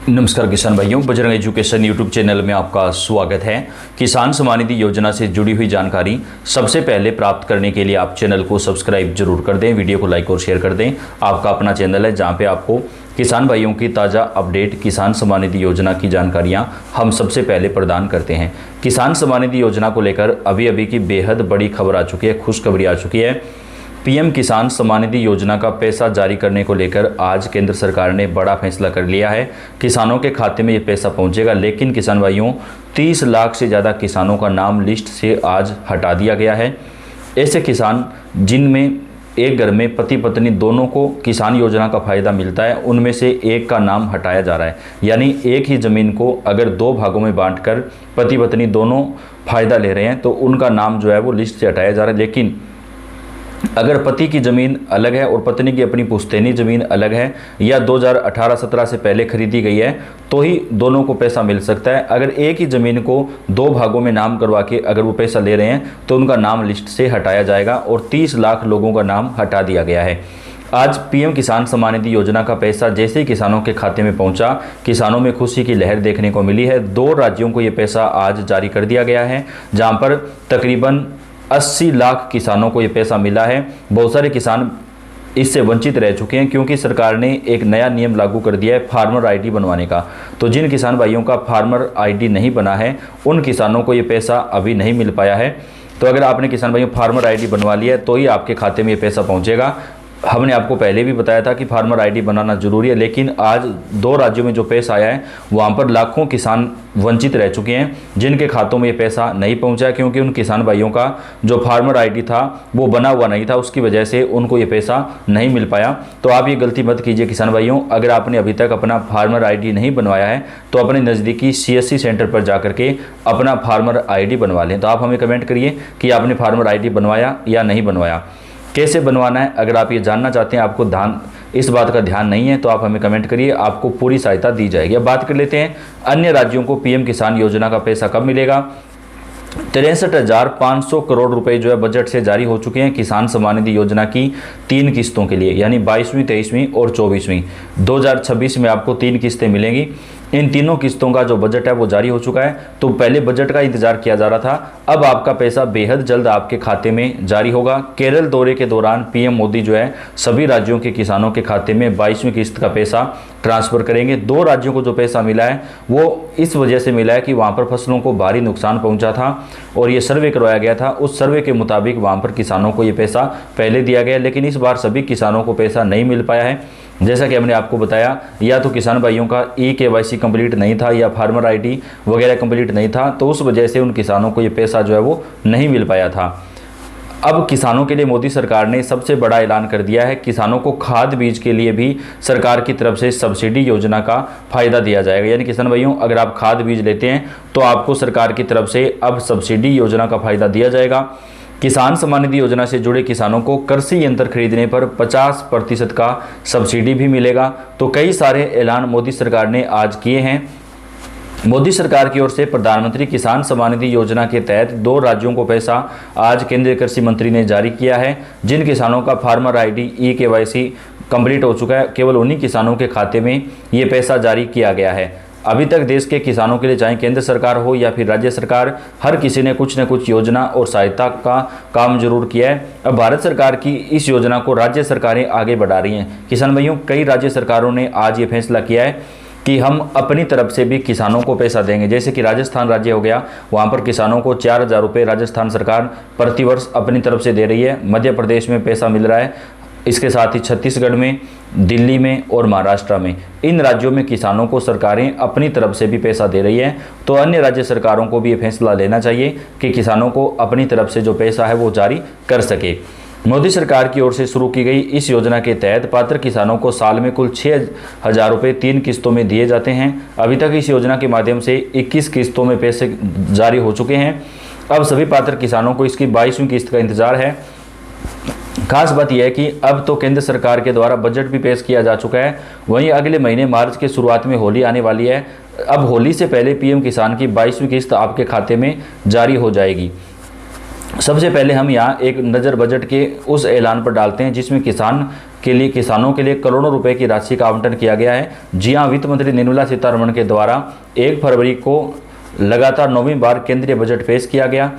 नमस्कार किसान भाइयों, बजरंग एजुकेशन यूट्यूब चैनल में आपका स्वागत है। किसान सम्मान निधि योजना से जुड़ी हुई जानकारी सबसे पहले प्राप्त करने के लिए आप चैनल को सब्सक्राइब जरूर कर दें, वीडियो को लाइक और शेयर कर दें। आपका अपना चैनल है जहां पे आपको किसान भाइयों की ताज़ा अपडेट किसान सम्मान निधि योजना की जानकारियां हम सबसे पहले प्रदान करते हैं। किसान सम्मान निधि योजना को लेकर अभी की बेहद बड़ी खबर आ चुकी है, खुशखबरी आ चुकी है। पीएम किसान सम्मान निधि योजना का पैसा जारी करने को लेकर आज केंद्र सरकार ने बड़ा फैसला कर लिया है। किसानों के खाते में ये पैसा पहुंचेगा, लेकिन किसान भाइयों 30 लाख से ज़्यादा किसानों का नाम लिस्ट से आज हटा दिया गया है। ऐसे किसान जिनमें एक घर में पति पत्नी दोनों को किसान योजना का फ़ायदा मिलता है, उनमें से एक का नाम हटाया जा रहा है। यानी एक ही ज़मीन को अगर दो भागों में बांटकर पति पत्नी दोनों फ़ायदा ले रहे हैं तो उनका नाम जो है वो लिस्ट से हटाया जा रहा है। लेकिन अगर पति की ज़मीन अलग है और पत्नी की अपनी पुश्तैनी ज़मीन अलग है या 2018-17 से पहले खरीदी गई है तो ही दोनों को पैसा मिल सकता है। अगर एक ही ज़मीन को दो भागों में नाम करवा के अगर वो पैसा ले रहे हैं तो उनका नाम लिस्ट से हटाया जाएगा और 30 लाख लोगों का नाम हटा दिया गया है। आज पीएम किसान सम्मान निधि योजना का पैसा जैसे ही किसानों के खाते में पहुंचा, किसानों में खुशी की लहर देखने को मिली है। 2 राज्यों को ये पैसा आज जारी कर दिया गया है, जहां पर तकरीबन 80 लाख किसानों को ये पैसा मिला है। बहुत सारे किसान इससे वंचित रह चुके हैं क्योंकि सरकार ने एक नया नियम लागू कर दिया है फार्मर आईडी बनवाने का। तो जिन किसान भाइयों का फार्मर आईडी नहीं बना है उन किसानों को ये पैसा अभी नहीं मिल पाया है। तो अगर आपने किसान भाइयों फार्मर आईडी बनवा लिया है तो ही आपके खाते में ये पैसा पहुंचेगा। हमने आपको पहले भी बताया था कि फार्मर आईडी बनाना जरूरी है, लेकिन आज 2 राज्यों में जो पैसा आया है वहाँ पर लाखों किसान वंचित रह चुके हैं जिनके खातों में ये पैसा नहीं पहुँचा, क्योंकि उन किसान भाइयों का जो फार्मर आईडी था वो बना हुआ नहीं था, उसकी वजह से उनको ये पैसा नहीं मिल पाया। तो आप ये गलती मत कीजिए किसान भाइयों। अगर आपने अभी तक अपना फार्मर आईडी नहीं बनवाया है तो अपने नज़दीकी CSC सेंटर पर जा करके अपना फार्मर आईडी बनवा लें। तो आप हमें कमेंट करिए कि आपने फार्मर आईडी बनवाया या नहीं बनवाया, कैसे बनवाना है। अगर आप ये जानना चाहते हैं, आपको इस बात का ध्यान नहीं है, तो आप हमें कमेंट करिए, आपको पूरी सहायता दी जाएगी। अब बात कर लेते हैं अन्य राज्यों को पीएम किसान योजना का पैसा कब मिलेगा। 63,500 करोड़ रुपए जो है बजट से जारी हो चुके हैं किसान सम्मान निधि योजना की 3 किस्तों के लिए, यानी 22वीं, 23वीं और 24वीं। 2026 में आपको 3 किस्तें मिलेंगी। इन तीनों किस्तों का जो बजट है वो जारी हो चुका है। तो पहले बजट का इंतजार किया जा रहा था, अब आपका पैसा बेहद जल्द आपके खाते में जारी होगा। केरल दौरे के दौरान पीएम मोदी जो है सभी राज्यों के किसानों के खाते में 22वीं किस्त का पैसा ट्रांसफ़र करेंगे। 2 राज्यों को जो पैसा मिला है वो इस वजह से मिला है कि वहाँ पर फसलों को भारी नुकसान पहुँचा था और ये सर्वे करवाया गया था। उस सर्वे के मुताबिक वहाँ पर किसानों को ये पैसा पहले दिया गया, लेकिन इस बार सभी किसानों को पैसा नहीं मिल पाया है। जैसा कि हमने आपको बताया, या तो किसान भाइयों का KYC कंप्लीट नहीं था या फार्मर आईडी वगैरह कंप्लीट नहीं था, तो उस वजह से उन किसानों को ये पैसा जो है वो नहीं मिल पाया था। अब किसानों के लिए मोदी सरकार ने सबसे बड़ा ऐलान कर दिया है। किसानों को खाद बीज के लिए भी सरकार की तरफ से सब्सिडी योजना का फ़ायदा दिया जाएगा। यानी किसान भाइयों, अगर आप खाद बीज लेते हैं तो आपको सरकार की तरफ से अब सब्सिडी योजना का फ़ायदा दिया जाएगा। किसान सम्मान निधि योजना से जुड़े किसानों को कृषि यंत्र खरीदने पर 50% का सब्सिडी भी मिलेगा। तो कई सारे ऐलान मोदी सरकार ने आज किए हैं। मोदी सरकार की ओर से प्रधानमंत्री किसान सम्मान निधि योजना के तहत 2 राज्यों को पैसा आज केंद्रीय कृषि मंत्री ने जारी किया है। जिन किसानों का फार्मर आईडी KYC कंप्लीट हो चुका है, केवल उन्हीं किसानों के खाते में ये पैसा जारी किया गया है। अभी तक देश के किसानों के लिए चाहे केंद्र सरकार हो या फिर राज्य सरकार, हर किसी ने कुछ न कुछ योजना और सहायता का काम जरूर किया है। अब भारत सरकार की इस योजना को राज्य सरकारें आगे बढ़ा रही हैं। किसान भाइयों, कई राज्य सरकारों ने आज ये फैसला किया है कि हम अपनी तरफ से भी किसानों को पैसा देंगे। जैसे कि राजस्थान राज्य हो गया, वहाँ पर किसानों को 4,000 रुपये राजस्थान सरकार प्रतिवर्ष अपनी तरफ से दे रही है। मध्य प्रदेश में पैसा मिल रहा है, इसके साथ ही छत्तीसगढ़ में, दिल्ली में और महाराष्ट्र में, इन राज्यों में किसानों को सरकारें अपनी तरफ से भी पैसा दे रही हैं। तो अन्य राज्य सरकारों को भी ये फैसला लेना चाहिए कि किसानों को अपनी तरफ से जो पैसा है वो जारी कर सके। मोदी सरकार की ओर से शुरू की गई इस योजना के तहत पात्र किसानों को साल में कुल 6,000 रुपये 3 किस्तों में दिए जाते हैं। अभी तक इस योजना के माध्यम से 21 किस्तों में पैसे जारी हो चुके हैं। अब सभी पात्र किसानों को इसकी 22वीं किस्त का इंतजार है। खास बात यह है कि अब तो केंद्र सरकार के द्वारा बजट भी पेश किया जा चुका है। वहीं अगले महीने मार्च के शुरुआत में होली आने वाली है। अब होली से पहले पीएम किसान की 22वीं किस्त आपके खाते में जारी हो जाएगी। सबसे पहले हम यहाँ एक नज़र बजट के उस ऐलान पर डालते हैं जिसमें किसान के लिए किसानों के लिए करोड़ों रुपए की राशि का आवंटन किया गया है। जी हां, वित्त मंत्री निर्मला सीतारमण के द्वारा 1 फरवरी को लगातार 9वीं बार केंद्रीय बजट पेश किया गया।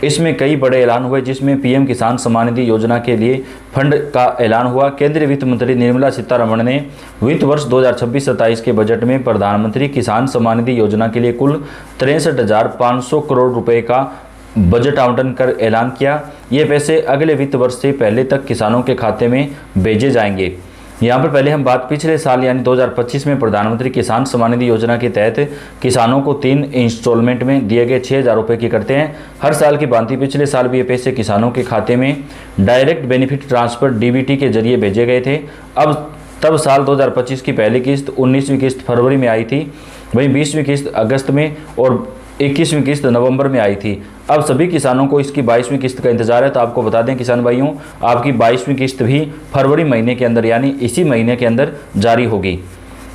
इसमें कई बड़े ऐलान हुए, जिसमें पीएम किसान सम्मान निधि योजना के लिए फंड का ऐलान हुआ। केंद्रीय वित्त मंत्री निर्मला सीतारमण ने वित्त वर्ष 2026-27 के बजट में प्रधानमंत्री किसान सम्मान निधि योजना के लिए कुल 63,500 करोड़ रुपए का बजट आवंटन कर ऐलान किया। ये पैसे अगले वित्त वर्ष से पहले तक किसानों के खाते में भेजे जाएंगे। यहाँ पर पहले हम बात पिछले साल यानी 2025 में प्रधानमंत्री किसान सम्मान निधि योजना के तहत किसानों को 3 इंस्टॉलमेंट में दिए गए 6,000 रुपये की करते हैं। हर साल की भांति पिछले साल भी ये पैसे किसानों के खाते में डायरेक्ट बेनिफिट ट्रांसफर DBT के जरिए भेजे गए थे। तब साल 2025 की पहली किस्त 19वीं किस्त फरवरी में आई थी, वहीं 20वीं किस्त अगस्त में और 21वीं किस्त नवंबर में आई थी। अब सभी किसानों को इसकी 22वीं किस्त का इंतजार है। तो आपको बता दें किसान भाइयों, आपकी 22वीं किस्त भी फरवरी महीने के अंदर यानी इसी महीने के अंदर जारी होगी।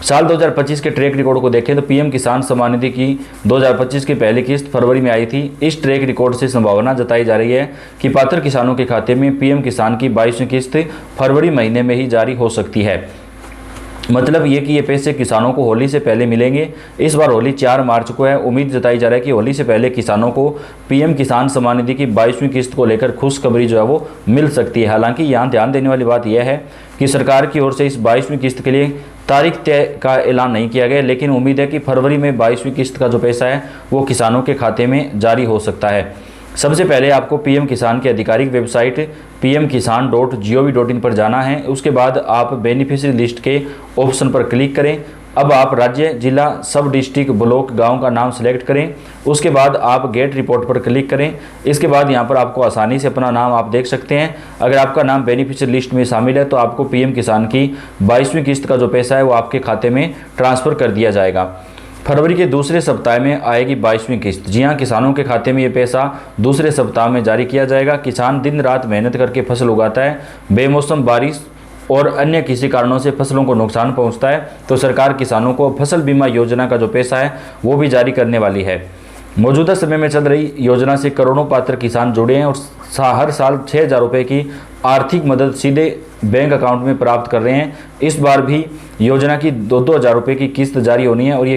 साल 2025 के ट्रैक रिकॉर्ड को देखें तो पीएम किसान सम्मान निधि की 2025 की पहली किस्त फरवरी में आई थी। इस ट्रैक रिकॉर्ड से संभावना जताई जा रही है कि पात्र किसानों के खाते में पीएम किसान की 22वीं किस्त फरवरी महीने में ही जारी हो सकती है। मतलब ये कि ये पैसे किसानों को होली से पहले मिलेंगे। इस बार होली 4 मार्च को है। उम्मीद जताई जा रहा है कि होली से पहले किसानों को पीएम किसान सम्मान निधि की 22वीं किस्त को लेकर खुशखबरी जो है वो मिल सकती है। हालांकि यहाँ ध्यान देने वाली बात यह है कि सरकार की ओर से इस 22वीं किस्त के लिए तारीख तय का ऐलान नहीं किया गया, लेकिन उम्मीद है कि फरवरी में 22वीं किस्त का जो पैसा है वो किसानों के खाते में जारी हो सकता है। सबसे पहले आपको पीएम किसान की आधिकारिक वेबसाइट pmkisan.gov.in पर जाना है। उसके बाद आप बेनिफिशियरी लिस्ट के ऑप्शन पर क्लिक करें। अब आप राज्य, जिला, सब डिस्ट्रिक्ट, ब्लॉक, गांव का नाम सेलेक्ट करें। उसके बाद आप गेट रिपोर्ट पर क्लिक करें। इसके बाद यहां पर आपको आसानी से अपना नाम आप देख सकते हैं। अगर आपका नाम बेनिफिशियरी लिस्ट में शामिल है तो आपको पीएम किसान की 22वीं किस्त का जो पैसा है वो आपके खाते में ट्रांसफ़र कर दिया जाएगा। फरवरी के दूसरे सप्ताह में आएगी 22वीं किस्त। जी हां, किसानों के खाते में ये पैसा दूसरे सप्ताह में जारी किया जाएगा। किसान दिन रात मेहनत करके फसल उगाता है, बेमौसम बारिश और अन्य किसी कारणों से फसलों को नुकसान पहुंचता है तो सरकार किसानों को फसल बीमा योजना का जो पैसा है वो भी जारी करने वाली है। मौजूदा समय में चल रही योजना से करोड़ों पात्र किसान जुड़े हैं और हर साल 6,000 रुपये की आर्थिक मदद सीधे बैंक अकाउंट में प्राप्त कर रहे हैं। इस बार भी योजना की 2,000 रुपये की किस्त जारी होनी है और ये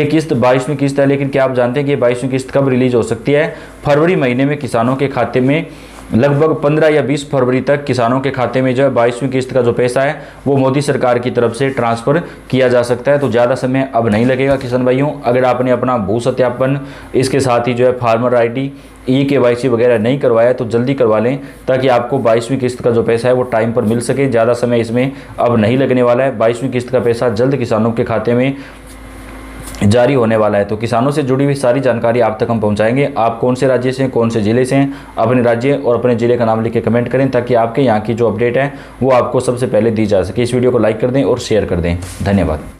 किस्त 22वीं किस्त है। लेकिन क्या आप जानते हैं कि ये 22वीं किस्त कब रिलीज हो सकती है? फरवरी महीने में किसानों के खाते में लगभग 15 या 20 फरवरी तक किसानों के खाते में जो है 22वीं किस्त का जो पैसा है वो मोदी सरकार की तरफ से ट्रांसफ़र किया जा सकता है। तो ज़्यादा समय अब नहीं लगेगा किसान भाइयों। अगर आपने अपना भू सत्यापन, इसके साथ ही जो है फार्मर ID, KYC वगैरह नहीं करवाया तो जल्दी करवा लें ताकि आपको 22वीं किस्त का जो पैसा है वो टाइम पर मिल सके। ज़्यादा समय इसमें अब नहीं लगने वाला है। 22वीं किस्त का पैसा जल्द किसानों के खाते में जारी होने वाला है। तो किसानों से जुड़ी हुई सारी जानकारी आप तक हम पहुंचाएंगे। आप कौन से राज्य से हैं, कौन से ज़िले से हैं, अपने राज्य और अपने ज़िले का नाम लिख के कमेंट करें ताकि आपके यहाँ की जो अपडेट है वो आपको सबसे पहले दी जा सके। इस वीडियो को लाइक कर दें और शेयर कर दें। धन्यवाद।